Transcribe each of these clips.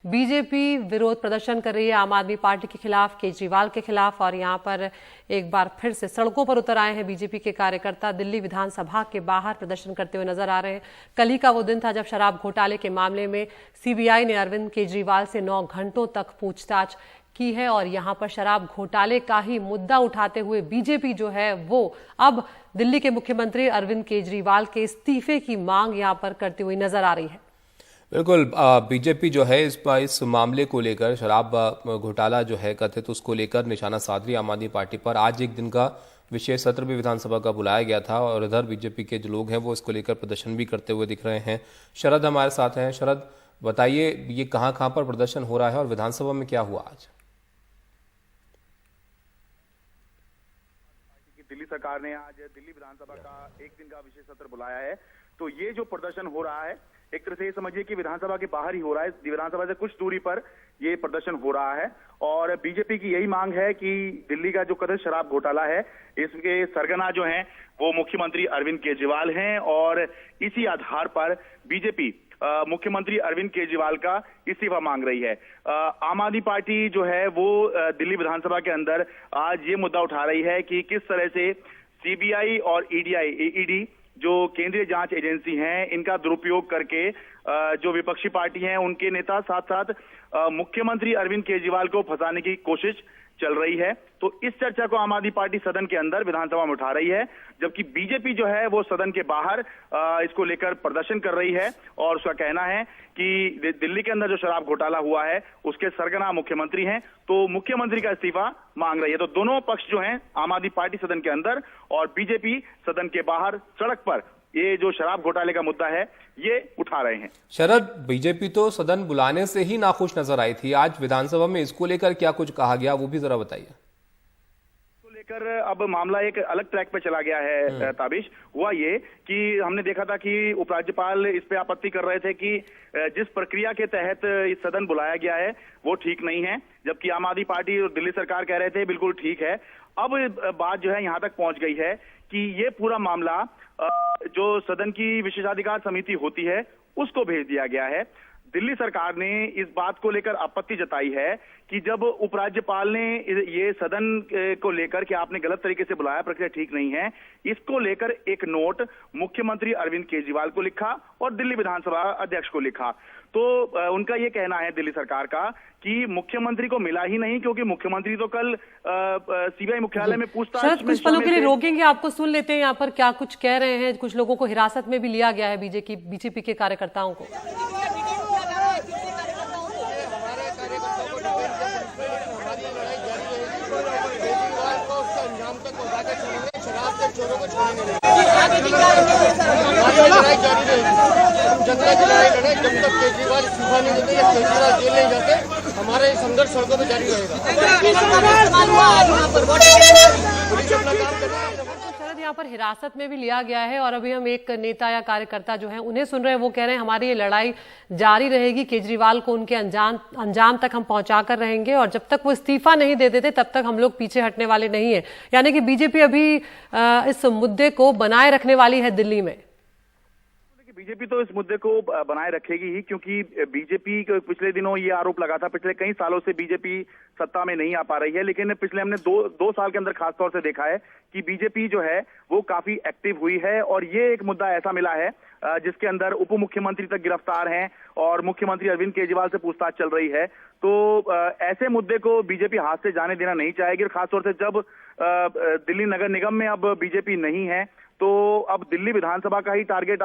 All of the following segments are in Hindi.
बीजेपी विरोध प्रदर्शन कर रही है आम आदमी पार्टी के खिलाफ, केजरीवाल के खिलाफ, और यहां पर एक बार फिर से सड़कों पर उतर आए हैं बीजेपी के कार्यकर्ता। दिल्ली विधानसभा के बाहर प्रदर्शन करते हुए नजर आ रहे हैं। कल ही का वो दिन था जब शराब घोटाले के मामले में सीबीआई ने अरविंद केजरीवाल से 9 घंटों तक पूछताछ की है, और यहां पर शराब घोटाले का ही मुद्दा उठाते हुए बीजेपी जो है वो अब दिल्ली के मुख्यमंत्री अरविंद केजरीवाल के इस्तीफे की मांग यहां पर करती हुई नजर आ रही है। बिल्कुल, बीजेपी जो है इस मामले को लेकर, शराब घोटाला जो है कथित, उसको लेकर निशाना साध रही आम आदमी पार्टी पर। आज एक दिन का विशेष सत्र भी विधानसभा का बुलाया गया था और इधर बीजेपी के जो लोग हैं वो इसको लेकर प्रदर्शन भी करते हुए दिख रहे हैं। शरद हमारे साथ हैं। शरद, बताइए ये कहाँ कहाँ पर प्रदर्शन हो रहा है और विधानसभा में क्या हुआ आज? दिल्ली सरकार ने आज दिल्ली विधानसभा का एक दिन का विशेष सत्र बुलाया है। तो ये जो प्रदर्शन हो रहा है, एक तरह से ये समझिए कि विधानसभा के बाहर ही हो रहा है। विधानसभा से कुछ दूरी पर ये प्रदर्शन हो रहा है और बीजेपी की यही मांग है कि दिल्ली का जो कथित शराब घोटाला है, इसके सरगना जो हैं वो मुख्यमंत्री अरविंद केजरीवाल हैं, और इसी आधार पर बीजेपी मुख्यमंत्री अरविंद केजरीवाल का इस्तीफा मांग रही है। आम आदमी पार्टी जो है वो दिल्ली विधानसभा के अंदर आज ये मुद्दा उठा रही है कि किस तरह से सीबीआई और ईडी जो केंद्रीय जांच एजेंसी हैं, इनका दुरुपयोग करके जो विपक्षी पार्टी हैं उनके नेता साथ साथ मुख्यमंत्री अरविंद केजरीवाल को फंसाने की कोशिश चल रही है। तो इस चर्चा को आम आदमी पार्टी सदन के अंदर विधानसभा में उठा रही है, जबकि बीजेपी जो है वो सदन के बाहर इसको लेकर प्रदर्शन कर रही है और उसका कहना है कि दिल्ली के अंदर जो शराब घोटाला हुआ है उसके सरगना मुख्यमंत्री हैं, तो मुख्यमंत्री का इस्तीफा मांग रही है। तो दोनों पक्ष जो हैं, आम आदमी पार्टी सदन के अंदर और बीजेपी सदन के बाहर सड़क पर ये जो शराब घोटाले का मुद्दा है ये उठा रहे हैं। शरद, बीजेपी तो सदन बुलाने से ही नाखुश नजर आई थी, आज विधानसभा में इसको लेकर क्या कुछ कहा गया वो भी जरा बताइए। लेकर अब मामला एक अलग ट्रैक पे चला गया है। ताबिश हुआ ये कि हमने देखा था कि उपराज्यपाल इस पे आपत्ति कर रहे थे कि जिस प्रक्रिया के तहत इस सदन बुलाया गया है वो ठीक नहीं है, जबकि आम आदमी पार्टी और दिल्ली सरकार कह रहे थे बिल्कुल ठीक है। अब बात जो है यहाँ तक पहुंच गई है कि ये पूरा मामला जो सदन की विशेषाधिकार समिति होती है उसको भेज दिया गया है। दिल्ली सरकार ने इस बात को लेकर आपत्ति जताई है कि जब उपराज्यपाल ने ये सदन को लेकर कि आपने गलत तरीके से बुलाया, प्रक्रिया ठीक नहीं है, इसको लेकर एक नोट मुख्यमंत्री अरविंद केजरीवाल को लिखा और दिल्ली विधानसभा अध्यक्ष को लिखा। तो उनका ये कहना है दिल्ली सरकार का कि मुख्यमंत्री को मिला ही नहीं, क्योंकि मुख्यमंत्री तो कल सीबीआई मुख्यालय में पूछताछ में कुछ पलों के लिए रोकेंगे, आपको सुन लेते हैं यहाँ पर क्या कुछ कह रहे हैं। कुछ लोगों को हिरासत में भी लिया गया है बीजेपी के कार्यकर्ताओं को। चोरों को छोड़ेंगे नहीं, लड़ाई जारी रहेगी। हम जनता की लड़ाई लड़े जब तक केजरीवाल इस्तीफा नहीं देते या केजरीवाल जेल नहीं जाते, हमारे संघर्ष सड़कों पर जारी रहेगा। शरद, यहाँ पर हिरासत में भी लिया गया है और अभी हम एक नेता या कार्यकर्ता जो है उन्हें सुन रहे हैं, वो कह रहे हैं हमारी ये लड़ाई जारी रहेगी, केजरीवाल को उनके अंजाम तक हम पहुंचा कर रहेंगे और जब तक वो इस्तीफा नहीं दे देते तब तक हम लोग पीछे हटने वाले नहीं है। यानी कि बीजेपी अभी इस मुद्दे को बनाए रखने वाली है दिल्ली में। बीजेपी तो इस मुद्दे को बनाए रखेगी ही, क्योंकि बीजेपी पिछले दिनों ये आरोप लगा था, पिछले कई सालों से बीजेपी सत्ता में नहीं आ पा रही है, लेकिन पिछले हमने दो साल के अंदर खासतौर से देखा है कि बीजेपी जो है वो काफी एक्टिव हुई है। और ये एक मुद्दा ऐसा मिला है जिसके अंदर उप मुख्यमंत्री तक गिरफ्तार हैं और मुख्यमंत्री अरविंद केजरीवाल से पूछताछ चल रही है। तो ऐसे मुद्दे को बीजेपी हाथ से जाने देना नहीं चाहेगी, खासतौर से जब दिल्ली नगर निगम में अब बीजेपी नहीं है तो अब दिल्ली विधानसभा का ही टारगेट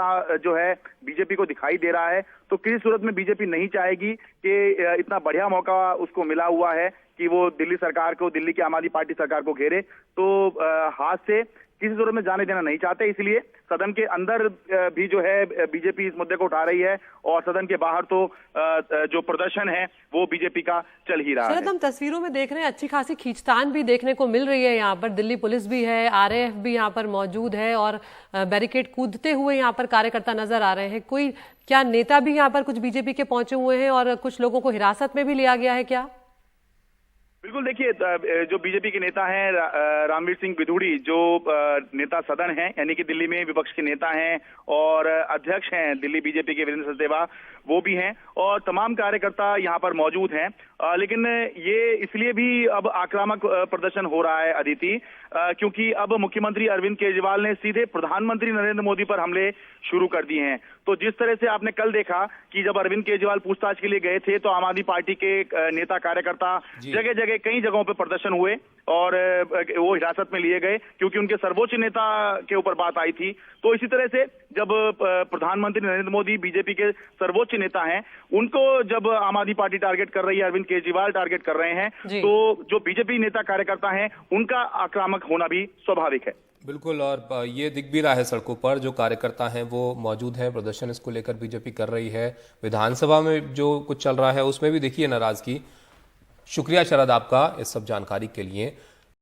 जो है बीजेपी को दिखाई दे रहा है। तो किसी सूरत में बीजेपी नहीं चाहेगी कि इतना बढ़िया मौका उसको मिला हुआ है कि वो दिल्ली सरकार को, दिल्ली की आम आदमी पार्टी सरकार को घेरे, तो हाथ से किसी सूरत में जाने देना नहीं चाहते। इसलिए सदन के अंदर भी जो है बीजेपी इस मुद्दे को उठा रही है और सदन के बाहर तो जो प्रदर्शन है वो बीजेपी का चल ही रहा है। हम तस्वीरों में देख रहे हैं अच्छी खासी खींचतान भी देखने को मिल रही है। यहाँ पर दिल्ली पुलिस भी है, आरएएफ भी यहाँ पर मौजूद है और बैरिकेड कूदते हुए यहाँ पर कार्यकर्ता नजर आ रहे हैं। कोई क्या नेता भी यहाँ पर कुछ बीजेपी के पहुंचे हुए हैं और कुछ लोगों को हिरासत में भी लिया गया है क्या? बिल्कुल, देखिए जो बीजेपी के नेता हैं रामवीर सिंह बिधूड़ी, जो नेता सदन हैं, यानी कि दिल्ली में विपक्ष के नेता हैं और अध्यक्ष हैं दिल्ली बीजेपी के वीरेंद्र सचदेवा, वो भी हैं और तमाम कार्यकर्ता यहाँ पर मौजूद हैं। लेकिन ये इसलिए भी अब आक्रामक प्रदर्शन हो रहा है अदिति, क्योंकि अब मुख्यमंत्री अरविंद केजरीवाल ने सीधे प्रधानमंत्री नरेंद्र मोदी पर हमले शुरू कर दिए हैं। तो जिस तरह से आपने कल देखा कि जब अरविंद केजरीवाल पूछताछ के लिए गए थे तो आम आदमी पार्टी के नेता कार्यकर्ता जगह जगह कई जगहों पर प्रदर्शन हुए और वो हिरासत में लिए गए क्योंकि उनके सर्वोच्च नेता के ऊपर बात आई थी। तो इसी तरह से जब प्रधानमंत्री नरेंद्र मोदी बीजेपी के सर्वोच्च नेता हैं, उनको जब आम आदमी पार्टी टारगेट कर रही है, अरविंद केजरीवाल टारगेट कर रहे हैं, तो जो बीजेपी नेता कार्यकर्ता हैं उनका आक्रामक होना भी स्वाभाविक है। बिल्कुल, और ये दिख भी रहा है सड़कों पर जो कार्यकर्ता हैं वो मौजूद हैं, प्रदर्शन इसको लेकर बीजेपी कर रही है। विधानसभा में जो कुछ चल रहा है उसमें भी देखिए नाराजगी। शुक्रिया शरद आपका इस सब जानकारी के लिए।